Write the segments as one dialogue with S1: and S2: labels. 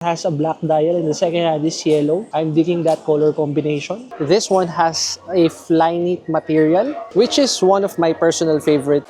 S1: has a black dial and the second hand is yellow. I'm digging that color combination. This one has a Flyknit material, which is one of my personal favorite.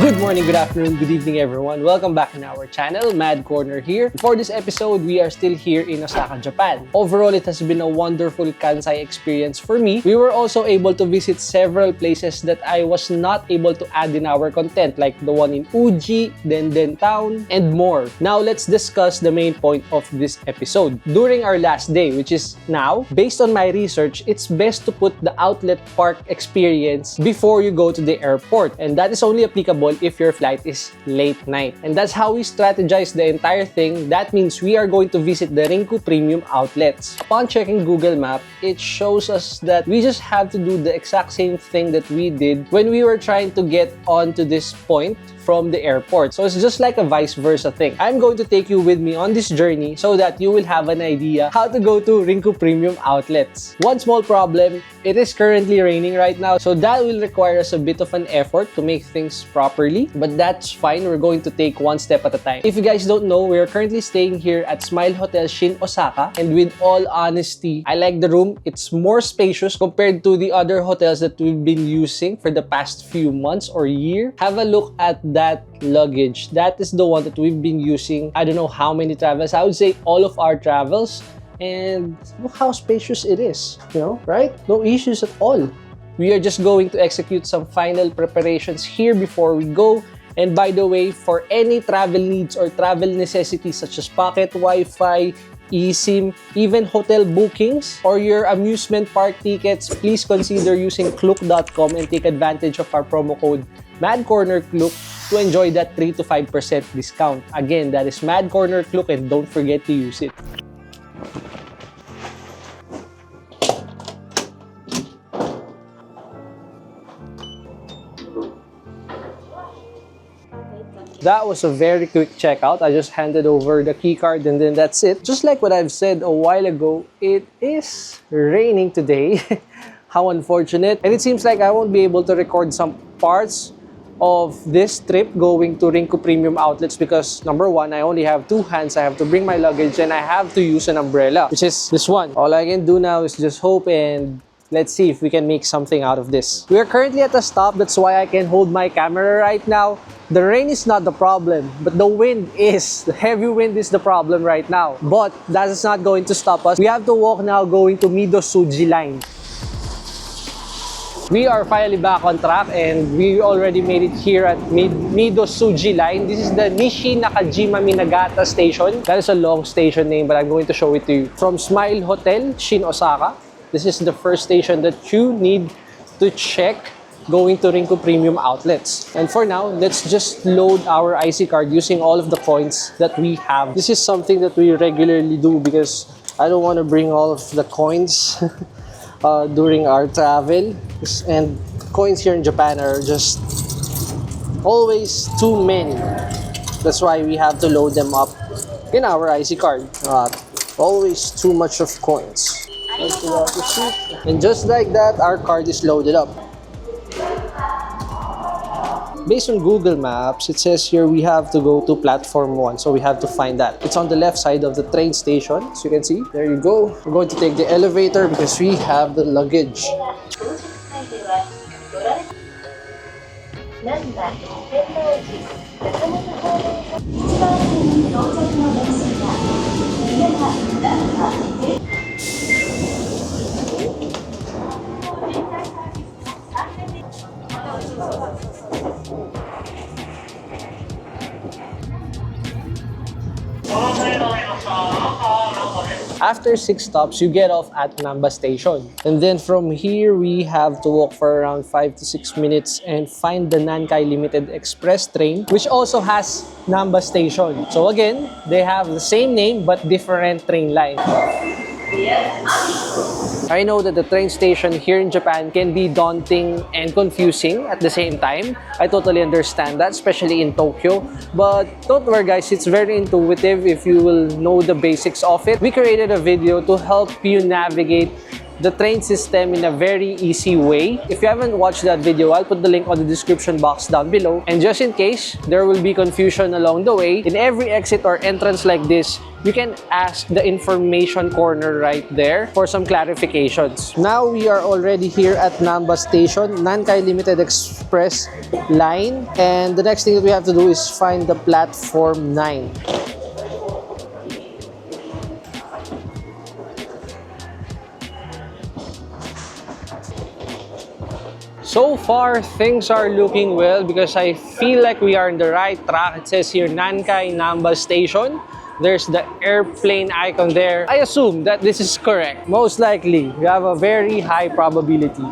S1: Good morning, good afternoon, good evening everyone. Welcome back in our channel, Mad Corner here. For this episode, we are still here in Osaka, Japan. Overall, it has been a wonderful Kansai experience for me. We were also able to visit several places that I was not able to add in our content, like the one in Uji, Denden Town, and more. Now, let's discuss the main point of this episode. During our last day, which is now, based on my research, it's best to put the outlet park experience before you go to the airport. And that is only applicable if your flight is late night. And that's how we strategize the entire thing. That means we are going to visit the Rinku premium outlets. Upon checking Google Map, it shows us that we just have to do the exact same thing that we did when we were trying to get on to this point from the airport. So it's just like a vice versa thing. I'm going to take you with me on this journey so that you will have an idea how to go to Rinku premium outlets. One small problem, it is currently raining right now, so that will require us a bit of an effort to make things properly, but that's fine. We're going to take one step at a time. If you guys don't know, we're currently staying here at Smile Hotel Shin Osaka, and with all honesty, I like the room. It's more spacious compared to the other hotels that we've been using for the past few months or year. Have a look at that luggage. That is the one that we've been using I don't know how many travels. I would say all of our travels, and look how spacious it is, you know, right? No issues at all. We are just going to execute some final preparations here before we go. And by the way, for any travel needs or travel necessities such as pocket Wi-Fi, eSIM, even hotel bookings or your amusement park tickets, please consider using klook.com and take advantage of our promo code MADCORNERKLOOK to enjoy that 3 to 5% discount. Again, that is MADCORNERKLOOK, and don't forget to use it. That was a very quick checkout. I just handed over the key card and then that's it. Just like what I've said a while ago, it is raining today. How unfortunate. And it seems like I won't be able to record some parts of this trip going to Rinku Premium Outlets because number one, I only have two hands. I have to bring my luggage and I have to use an umbrella, which is this one. All I can do now is just hope and let's see if we can make something out of this. We are currently at a stop. That's why I can hold my camera right now. The rain is not the problem, but the wind is. The heavy wind is the problem right now. But that is not going to stop us. We have to walk now going to Mido Suji line. We are finally back on track and we already made it here at Mido Suji line. This is the Nishi Nakajima Minagata station. That is a long station name, but I'm going to show it to you. From Smile Hotel, Shin Osaka, this is the first station that you need to check going to Rinku Premium Outlets. And for now, let's just load our IC card using all of the coins that we have. This is something that we regularly do because I don't want to bring all of the coins during our travel. And coins here in Japan are just always too many. That's why we have to load them up in our IC card. Always too much of coins. And just like that, our card is loaded up. Based on Google Maps, it says here we have to go to platform 1, so we have to find that. It's on the left side of the train station, as you can see. There you go. We're going to take the elevator because we have the luggage. After 6 stops, you get off at Namba Station. And then from here, we have to walk for around 5 to 6 minutes and find the Nankai Limited Express train, which also has Namba Station. So again, they have the same name but different train line. I know that the train station here in Japan can be daunting and confusing at the same time. I totally understand that, especially in Tokyo. But don't worry guys, it's very intuitive if you will know the basics of it. We created a video to help you navigate the train system in a very easy way. If you haven't watched that video, I'll put the link on the description box down below. And just in case there will be confusion along the way, in every exit or entrance like this, you can ask the information corner right there for some clarifications. Now we are already here at Namba Station, Nankai Limited Express line. And the next thing that we have to do is find the platform 9. So far, things are looking well because I feel like we are on the right track. It says here Nankai Namba Station. There's the airplane icon there. I assume that this is correct. Most likely, we have a very high probability.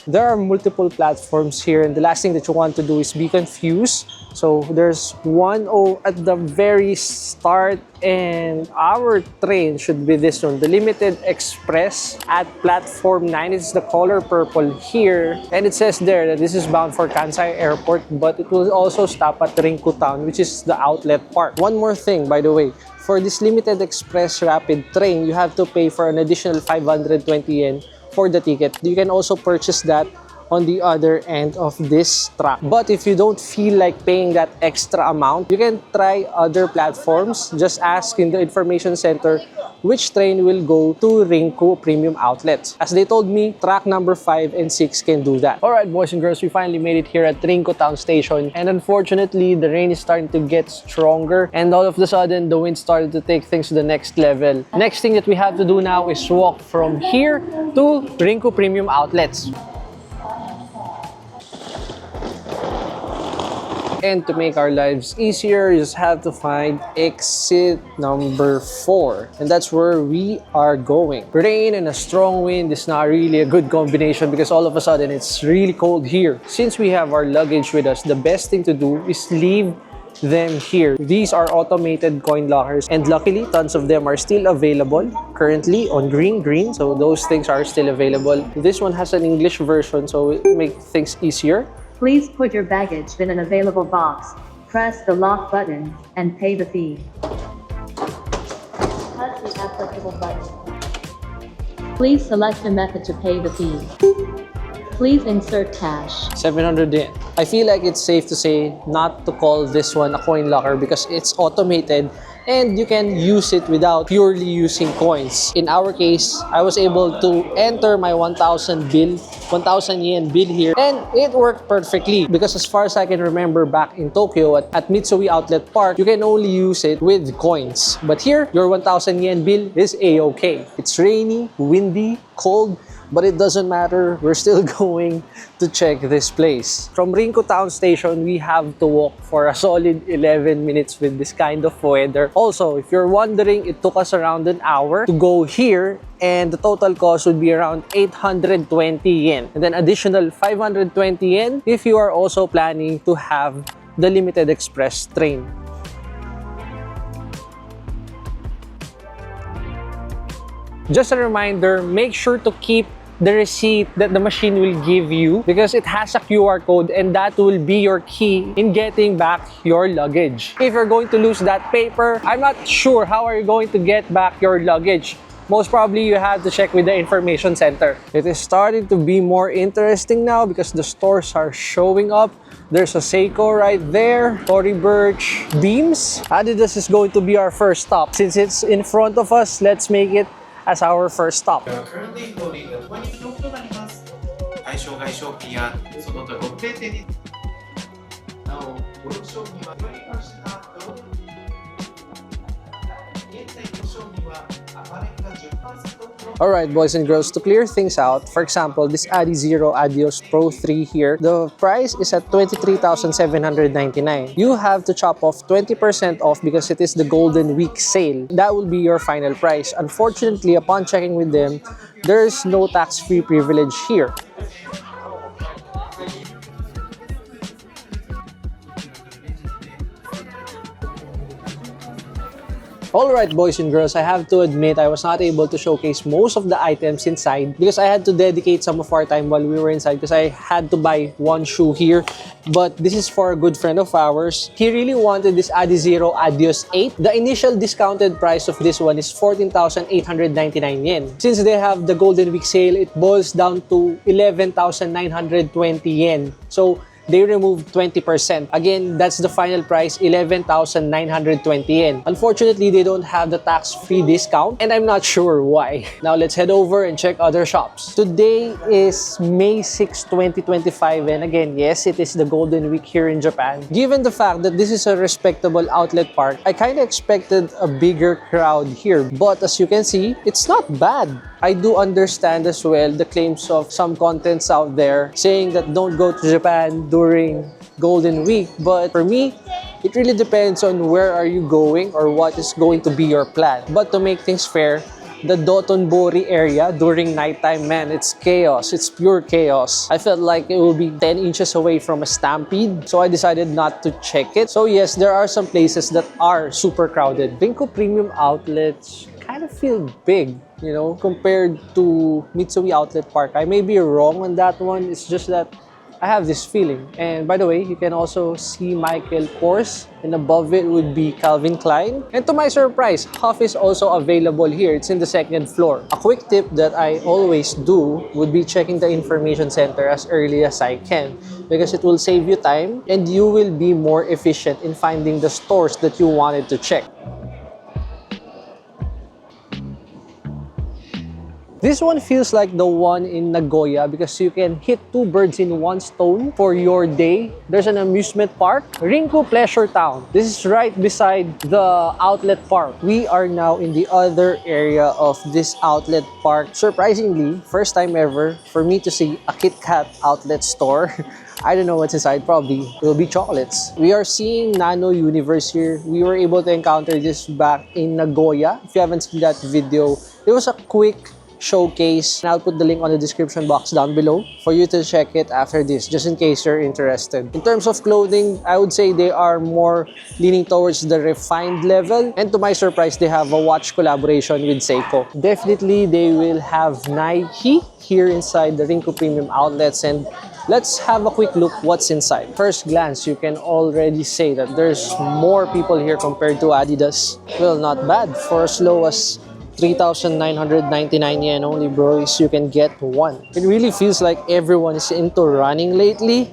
S1: There are multiple platforms here, and the last thing that you want to do is be confused. So there's one at the very start, and our train should be this one, the Limited Express at platform 9. It's the color purple here, and it says there that this is bound for Kansai Airport, but it will also stop at Rinku Town, which is the outlet part. One more thing, by the way, for this Limited Express rapid train, you have to pay for an additional 520 yen for the ticket. You can also purchase that on the other end of this track. But if you don't feel like paying that extra amount, you can try other platforms. Just ask in the information center which train will go to Rinku Premium Outlet. As they told me, track number 5 and 6 can do that. Alright boys and girls, we finally made it here at Rinku Town Station, and unfortunately the rain is starting to get stronger, and all of a sudden the wind started to take things to the next level. Next thing that we have to do now is walk from here to Rinku Premium Outlets. And to make our lives easier, you just have to find exit number 4. And that's where we are going. Rain and a strong wind is not really a good combination because all of a sudden it's really cold here. Since we have our luggage with us, the best thing to do is leave them here. These are automated coin lockers, and luckily tons of them are still available currently on green, so those things are still available. This one has an English version, so it makes things easier.
S2: Please put your baggage in an available box, press the lock button, and pay the fee. Press the applicable button. Please select the method to pay the fee. Please insert cash.
S1: 700 yen. I feel like it's safe to say not to call this one a coin locker because it's automated and you can use it without purely using coins. In our case, I was able to enter my 1,000 yen bill here, and it worked perfectly because as far as I can remember back in Tokyo at Mitsui Outlet Park, you can only use it with coins. But here, your 1,000 yen bill is a-okay. It's rainy, windy, cold, but it doesn't matter. We're still going to check this place. From Rinku Town Station, we have to walk for a solid 11 minutes with this kind of weather. Also, if you're wondering, it took us around an hour to go here, and the total cost would be around 820 yen. And then additional 520 yen if you are also planning to have the Limited Express train. Just a reminder, make sure to keep the receipt that the machine will give you because it has a QR code, and that will be your key in getting back your luggage. If you're going to lose that paper, I'm not sure how are you going to get back your luggage. Most probably you have to check with the information center. It is starting to be more interesting now because the stores are showing up. There's a Seiko right there, Tory Burch, Beams. Adidas is going to be our first stop. Since it's in front of us, let's make it as our first stop.
S3: Currently holding the 20 floor となります。対象外商品やその他ご定点になおご用商品はよりました現在の商品はアパレルが 10%
S1: Alright boys and girls, to clear things out, for example, this Adi Zero Adios Pro 3 here, the price is at 23,799. You have to chop off 20% off because it is the Golden Week sale. That will be your final price. Unfortunately, upon checking with them, there's no tax-free privilege here. Alright boys and girls, I have to admit I was not able to showcase most of the items inside because I had to dedicate some of our time while we were inside because I had to buy one shoe here. But this is for a good friend of ours. He really wanted this Adizero Adios 8. The initial discounted price of this one is 14,899 yen. Since they have the Golden Week sale, it boils down to 11,920 yen. So they removed 20%. Again, that's the final price, 11,920 yen. Unfortunately, they don't have the tax-free discount, and I'm not sure why. Now, let's head over and check other shops. Today is May 6, 2025, and again, yes, it is the Golden Week here in Japan. Given the fact that this is a respectable outlet park, I kind of expected a bigger crowd here. But as you can see, it's not bad. I do understand as well the claims of some contents out there saying that don't go to Japan during Golden Week. But for me, it really depends on where are you going or what is going to be your plan. But to make things fair, the Dotonbori area during nighttime, man, it's chaos. It's pure chaos. I felt like it will be 10 inches away from a stampede, so I decided not to check it. So yes, there are some places that are super crowded. Rinku Premium Outlets kind of feel big, you know, compared to Mitsui Outlet Park. I may be wrong on that one. It's just that I have this feeling. And by the way, you can also see Michael Kors, and above it would be Calvin Klein. And to my surprise, Huff is also available here. It's in the second floor. A quick tip that I always do would be checking the information center as early as I can, because it will save you time and you will be more efficient in finding the stores that you wanted to check. This one feels like the one in Nagoya because you can hit two birds in one stone for your day. There's an amusement park, Rinku Pleasure Town. This is right beside the outlet park. We are now in the other area of this outlet park. Surprisingly, first time ever for me to see a Kit Kat outlet store. I don't know what's inside, probably it will be chocolates. We are seeing Nano Universe here. We were able to encounter this back in Nagoya. If you haven't seen that video, it was a quick showcase, and I'll put the link on the description box down below for you to check it after this, just in case you're interested. In terms of clothing, I would say they are more leaning towards the refined level, and to my surprise, they have a watch collaboration with Seiko. Definitely, they will have Nike here inside the Rinku Premium Outlets, and let's have a quick look what's inside. First glance, you can already say that there's more people here compared to Adidas. Well, not bad. For as low as 3,999 yen only, bros, you can get one. It really feels like everyone is into running lately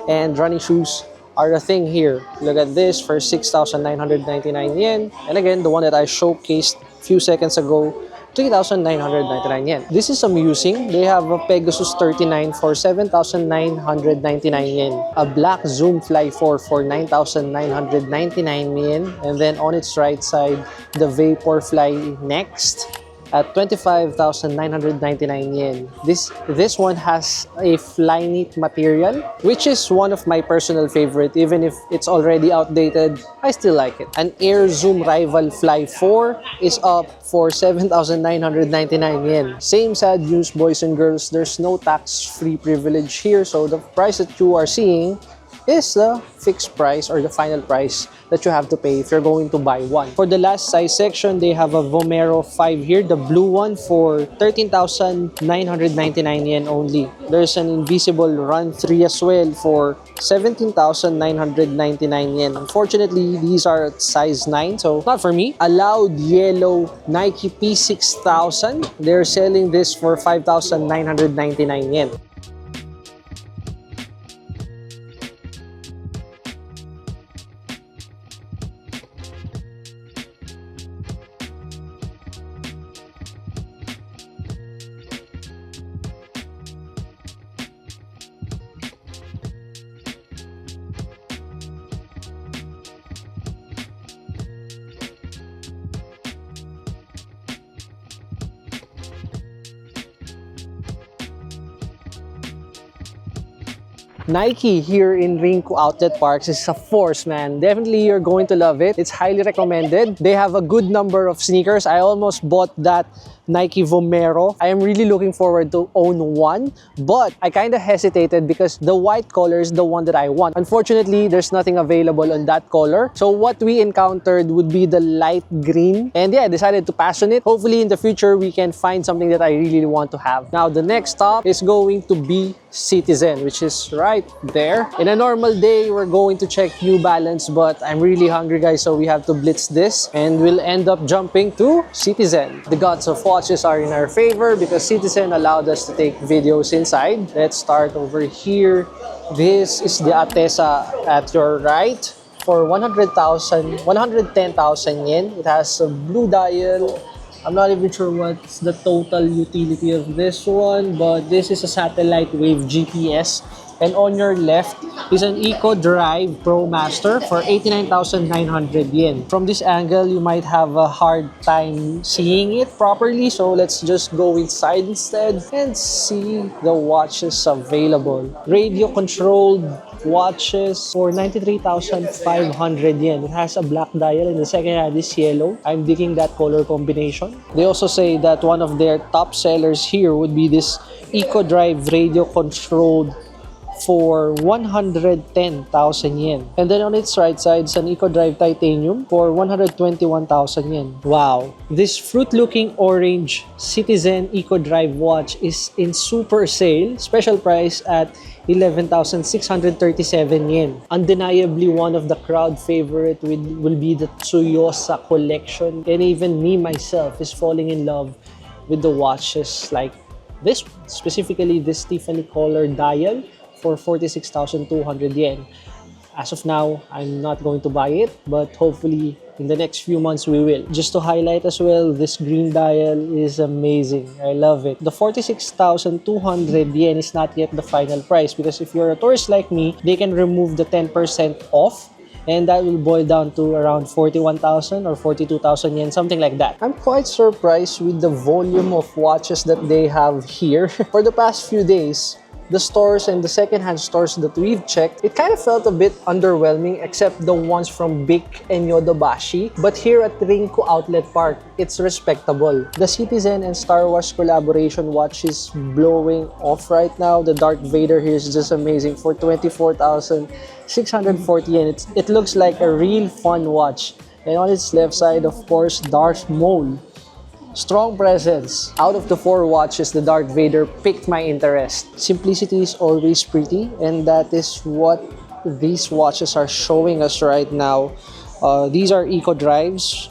S1: and running shoes are a thing here. Look at this for 6,999 yen. And again, the one that I showcased a few seconds ago, 3,999 yen. This is amusing. They have a Pegasus 39 for 7,999 yen. A black Zoom Fly 4 for 9,999 yen. And then on its right side, the Vapor Fly Next at 25,999 yen. This one has a Flyknit material, which is one of my personal favorite. Even if it's already outdated, I still like it. An Air Zoom Rival Fly 4 is up for 7,999 yen. Same sad news, boys and girls. There's no tax-free privilege here, so the price that you are seeing is the fixed price or the final price that you have to pay if you're going to buy one. For the last size section, they have a Vomero 5 here, the blue one for 13,999 yen only. There's an Invisible Run 3 as well for 17,999 yen. Unfortunately, these are at size 9, so not for me. A Loud Yellow Nike P6000. They're selling this for 5,999 yen. Nike here in Rinku Outlet Parks is a force, man. Definitely you're going to love it. It's highly recommended. They have a good number of sneakers. I almost bought that Nike Vomero. I am really looking forward to own one, but I kind of hesitated because the white color is the one that I want. Unfortunately, there's nothing available on that color. So what we encountered would be the light green. And yeah, I decided to pass on it. Hopefully in the future, we can find something that I really want to have. Now, the next stop is going to be Citizen, which is right there. In a normal day, we're going to check New Balance, but I'm really hungry, guys, so we have to blitz this and we'll end up jumping to Citizen. The gods of watches are in our favor because Citizen allowed us to take videos inside. Let's start over here. This is the Atesa at your right for 110,000 yen. It has a blue dial. I'm not even sure what's the total utility of this one, but this is a satellite wave GPS. And on your left is an Eco Drive Pro Master for 89,900 yen. From this angle, you might have a hard time seeing it properly, so let's just go inside instead and see the watches available. Radio controlled watches for 93,500 yen. It has a black dial and the second hand is yellow. I'm digging that color combination. They also say that one of their top sellers here would be this Eco Drive radio controlled for 110,000 yen. And then on its right side is an Eco Drive Titanium for 121,000 yen. Wow! This fruit-looking orange Citizen Eco Drive watch is in super sale. Special price at 11,637 yen. Undeniably, one of the crowd favorite will be the Tsuyosa collection. And even me myself is falling in love with the watches like this one. Specifically, this Tiffany color dial for 46,200 yen. As of now, I'm not going to buy it, but hopefully in the next few months we will. Just to highlight as well, this green dial is amazing. I love it. The 46,200 yen is not yet the final price because if you're a tourist like me, they can remove the 10% off and that will boil down to around 41,000 or 42,000 yen, something like that. I'm quite surprised with the volume of watches that they have here. For the past few days, the stores and the secondhand stores that we've checked, it kind of felt a bit underwhelming except the ones from Bic and Yodobashi. But here at Rinku Outlet Park, it's respectable. The Citizen and Star Wars collaboration watch is blowing off right now. The Darth Vader here is just amazing for 24,640 yen. It looks like a real fun watch. And on its left side, of course, Darth Maul. Strong presence. Out of the 4 watches, the Darth Vader piqued my interest. Simplicity is always pretty, and that is what these watches are showing us right now. These are Eco Drives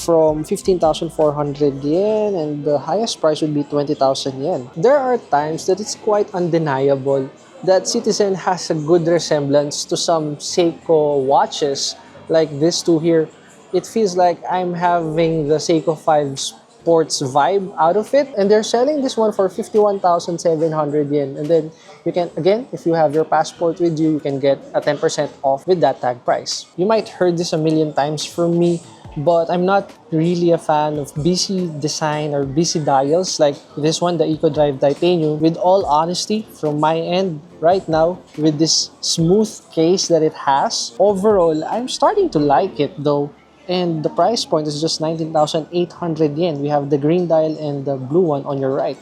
S1: from 15,400 yen, and the highest price would be 20,000 yen. There are times that it's quite undeniable that Citizen has a good resemblance to some Seiko watches, like this two here. It feels like I'm having the Seiko 5 sports vibe out of it, and they're selling this one for 51,700 yen. And then you can, again, if you have your passport with you, you can get a 10% off with that tag price. You might heard this a million times from me, but I'm not really a fan of busy design or busy dials like this one, the Eco Drive Titanium. With all honesty, from my end right now, with this smooth case that it has, overall, I'm starting to like it though. And the price point is just 19,800 yen. We have the green dial and the blue one on your right.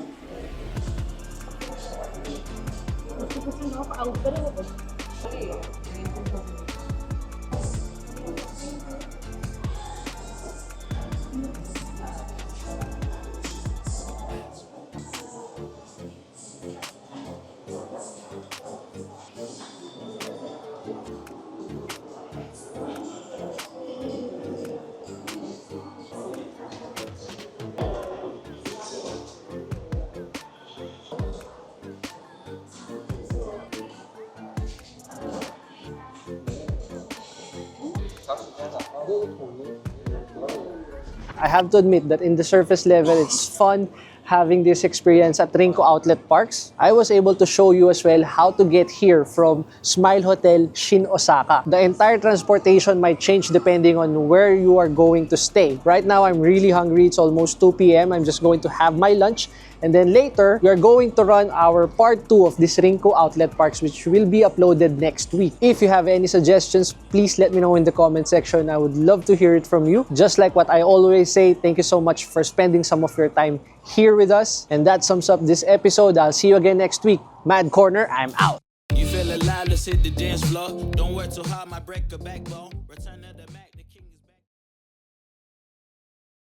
S1: I have to admit that in the surface level, it's fun having this experience at Rinku Outlet Parks. I was able to show you as well how to get here from Smile Hotel Shin Osaka. The entire transportation might change depending on where you are going to stay. Right now, I'm really hungry. It's almost 2 p.m. I'm just going to have my lunch And then later, we are going to run our part 2 of this Rinku Outlet Parks, which will be uploaded next week. If you have any suggestions, please let me know in the comment section. I would love to hear it from you. Just like what I always say, thank you so much for spending some of your time here with us. And that sums up this episode. I'll see you again next week. Mad Corner, I'm out.
S4: You feel alive, let's hit the dance floor. Don't work too hard, my break a backbone. Return to the